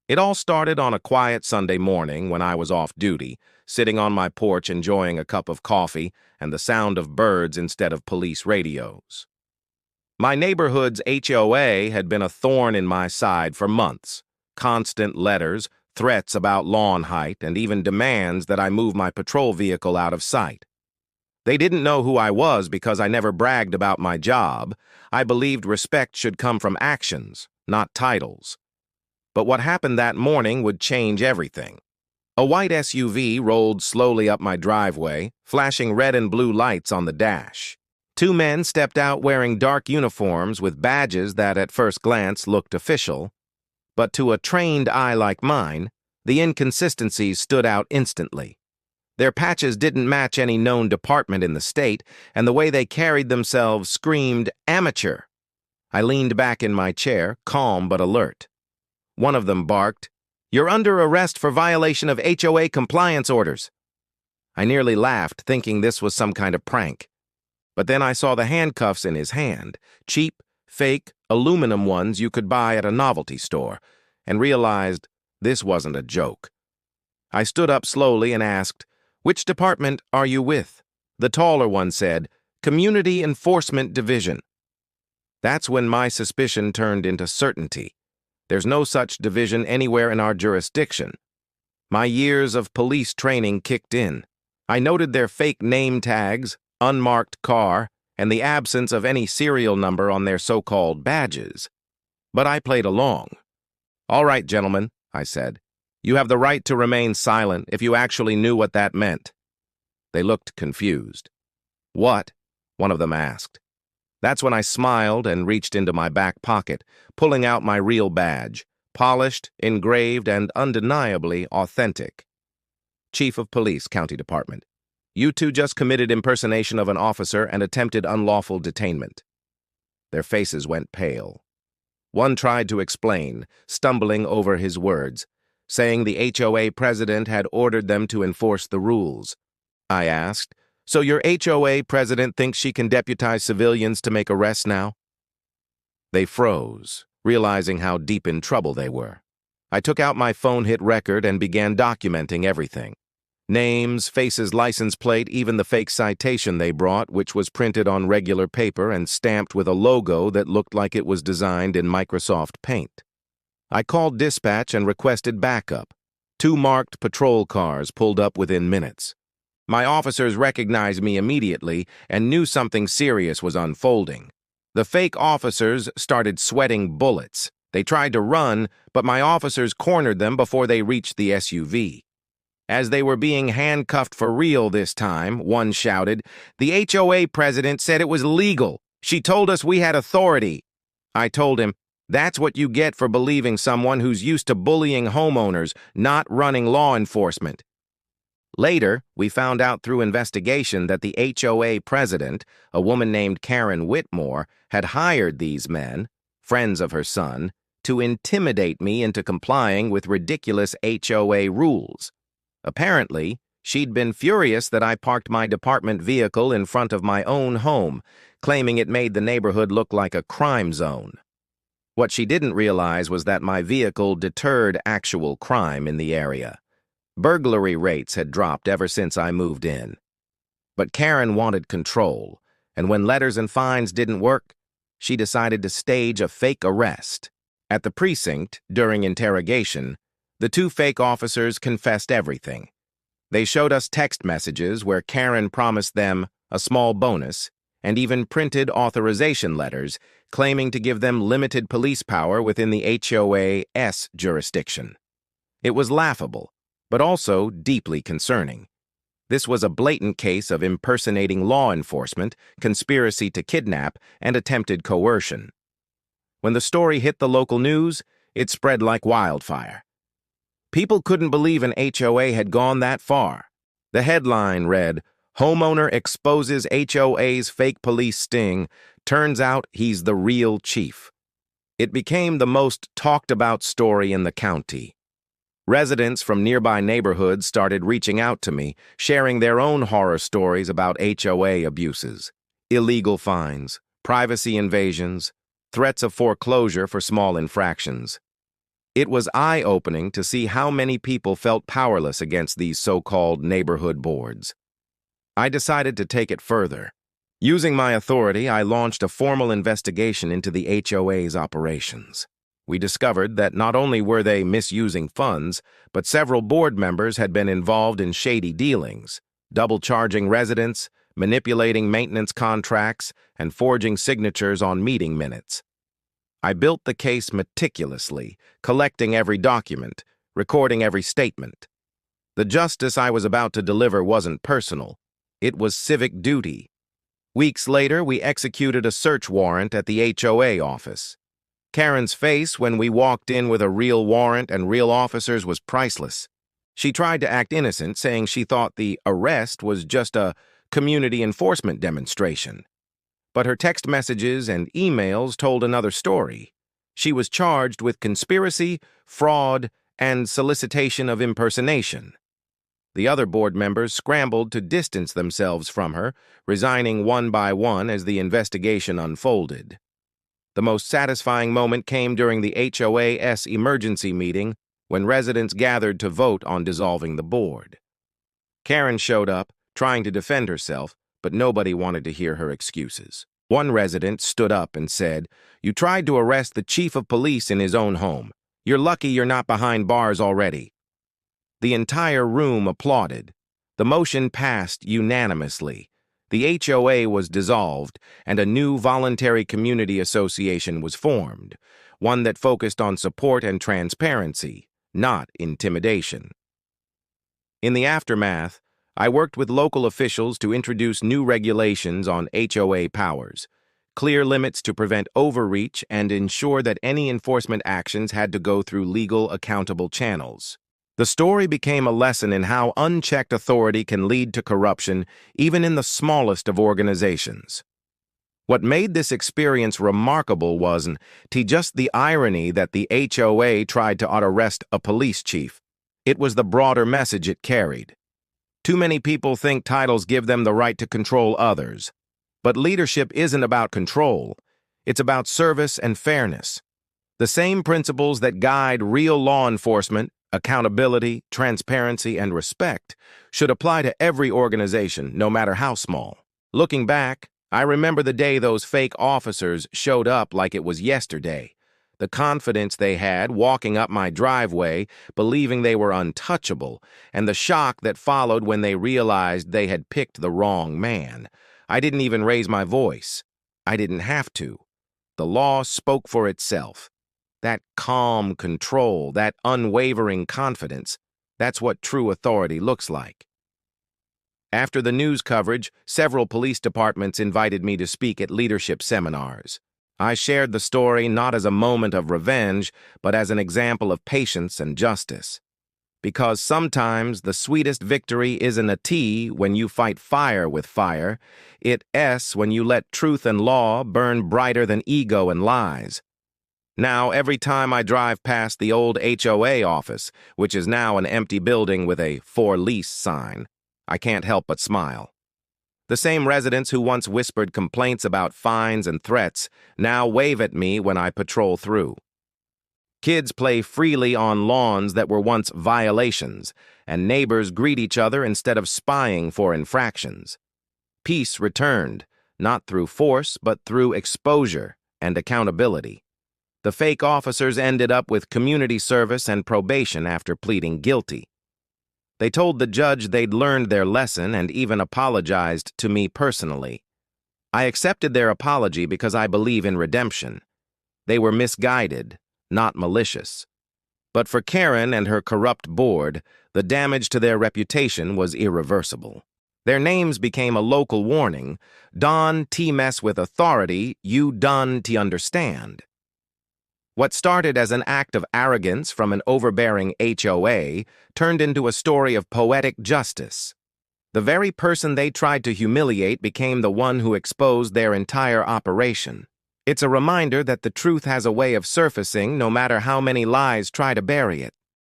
It all started on a quiet Sunday morning when I was off duty, sitting on my porch enjoying a cup of coffee and the sound of birds instead of police radios. My neighborhood's HOA had been a thorn in my side for months. Constant letters, threats about lawn height, and even demands that I move my patrol vehicle out of sight. They didn't know who I was because I never bragged about my job. I believed respect should come from actions, not titles. But what happened that morning would change everything. A white SUV rolled slowly up my driveway, flashing red and blue lights on the dash. Two men stepped out wearing dark uniforms with badges that at first glance looked official. But to a trained eye like mine, the inconsistencies stood out instantly. Their patches didn't match any known department in the state, and the way they carried themselves screamed amateur. I leaned back in my chair, calm but alert. One of them barked, "You're under arrest for violation of HOA compliance orders." I nearly laughed, thinking this was some kind of prank. But then I saw the handcuffs in his hand, cheap, fake, aluminum ones you could buy at a novelty store, and realized this wasn't a joke. I stood up slowly and asked, "Which department are you with?" The taller one said, "Community Enforcement Division." That's when my suspicion turned into certainty. There's no such division anywhere in our jurisdiction. My years of police training kicked in. I noted their fake name tags, unmarked car, and the absence of any serial number on their so-called badges. But I played along. "All right, gentlemen," I said. "You have the right to remain silent if you actually knew what that meant." They looked confused. "What?" one of them asked. That's when I smiled and reached into my back pocket, pulling out my real badge, polished, engraved, and undeniably authentic. "Chief of Police, County Department. You two just committed impersonation of an officer and attempted unlawful detainment." Their faces went pale. One tried to explain, stumbling over his words, saying the HOA president had ordered them to enforce the rules. I asked, "So your HOA president thinks she can deputize civilians to make arrests now?" They froze, realizing how deep in trouble they were. I took out my phone-hit record and began documenting everything. Names, faces, license plate, even the fake citation they brought, which was printed on regular paper and stamped with a logo that looked like it was designed in Microsoft Paint. I called dispatch and requested backup. 2 marked patrol cars pulled up within minutes. My officers recognized me immediately and knew something serious was unfolding. The fake officers started sweating bullets. They tried to run, but my officers cornered them before they reached the SUV. As they were being handcuffed for real this time, one shouted, "The HOA president said it was legal. She told us we had authority." I told him, "That's what you get for believing someone who's used to bullying homeowners, not running law enforcement." Later, we found out through investigation that the HOA president, a woman named Karen Whitmore, had hired these men, friends of her son, to intimidate me into complying with ridiculous HOA rules. Apparently, she'd been furious that I parked my department vehicle in front of my own home, claiming it made the neighborhood look like a crime zone. What she didn't realize was that my vehicle deterred actual crime in the area. Burglary rates had dropped ever since I moved in. But Karen wanted control, and when letters and fines didn't work, she decided to stage a fake arrest. At the precinct, during interrogation, the 2 fake officers confessed everything. They showed us text messages where Karen promised them a small bonus and even printed authorization letters claiming to give them limited police power within the HOA's jurisdiction. It was laughable, but also deeply concerning. This was a blatant case of impersonating law enforcement, conspiracy to kidnap, and attempted coercion. When the story hit the local news, it spread like wildfire. People couldn't believe an HOA had gone that far. The headline read, "Homeowner exposes HOA's fake police sting. Turns out he's the real chief." It became the most talked-about story in the county. Residents from nearby neighborhoods started reaching out to me, sharing their own horror stories about HOA abuses, illegal fines, privacy invasions, threats of foreclosure for small infractions. It was eye-opening to see how many people felt powerless against these so-called neighborhood boards. I decided to take it further. Using my authority, I launched a formal investigation into the HOA's operations. We discovered that not only were they misusing funds, but several board members had been involved in shady dealings, double-charging residents, manipulating maintenance contracts, and forging signatures on meeting minutes. I built the case meticulously, collecting every document, recording every statement. The justice I was about to deliver wasn't personal. It was civic duty. Weeks later, we executed a search warrant at the HOA office. Karen's face when we walked in with a real warrant and real officers was priceless. She tried to act innocent, saying she thought the arrest was just a community enforcement demonstration. But her text messages and emails told another story. She was charged with conspiracy, fraud, and solicitation of impersonation. The other board members scrambled to distance themselves from her, resigning one by one as the investigation unfolded. The most satisfying moment came during the HOA's emergency meeting when residents gathered to vote on dissolving the board. Karen showed up, trying to defend herself, but nobody wanted to hear her excuses. One resident stood up and said, "You tried to arrest the chief of police in his own home. You're lucky you're not behind bars already." The entire room applauded. The motion passed unanimously. The HOA was dissolved, and a new voluntary community association was formed, one that focused on support and transparency, not intimidation. In the aftermath, I worked with local officials to introduce new regulations on HOA powers, clear limits to prevent overreach, and ensure that any enforcement actions had to go through legal, accountable channels. The story became a lesson in how unchecked authority can lead to corruption, even in the smallest of organizations. What made this experience remarkable wasn't just the irony that the HOA tried to arrest a police chief. It was the broader message it carried. Too many people think titles give them the right to control others. But leadership isn't about control. It's about service and fairness. The same principles that guide real law enforcement, accountability, transparency, and respect, should apply to every organization, no matter how small. Looking back, I remember the day those fake officers showed up like it was yesterday. The confidence they had walking up my driveway, believing they were untouchable, and the shock that followed when they realized they had picked the wrong man. I didn't even raise my voice. I didn't have to. The law spoke for itself. That calm control, that unwavering confidence, that's what true authority looks like. After the news coverage, several police departments invited me to speak at leadership seminars. I shared the story not as a moment of revenge, but as an example of patience and justice. Because sometimes the sweetest victory isn't a T when you fight fire with fire, it's when you let truth and law burn brighter than ego and lies. Now, every time I drive past the old HOA office, which is now an empty building with a "for lease" sign, I can't help but smile. The same residents who once whispered complaints about fines and threats now wave at me when I patrol through. Kids play freely on lawns that were once violations, and neighbors greet each other instead of spying for infractions. Peace returned, not through force, but through exposure and accountability. The fake officers ended up with community service and probation after pleading guilty. They told the judge they'd learned their lesson and even apologized to me personally. I accepted their apology because I believe in redemption. They were misguided, not malicious. But for Karen and her corrupt board, the damage to their reputation was irreversible. Their names became a local warning. "Don T mess with authority, you done T understand." What started as an act of arrogance from an overbearing HOA turned into a story of poetic justice. The very person they tried to humiliate became the one who exposed their entire operation. It's a reminder that the truth has a way of surfacing no matter how many lies try to bury it.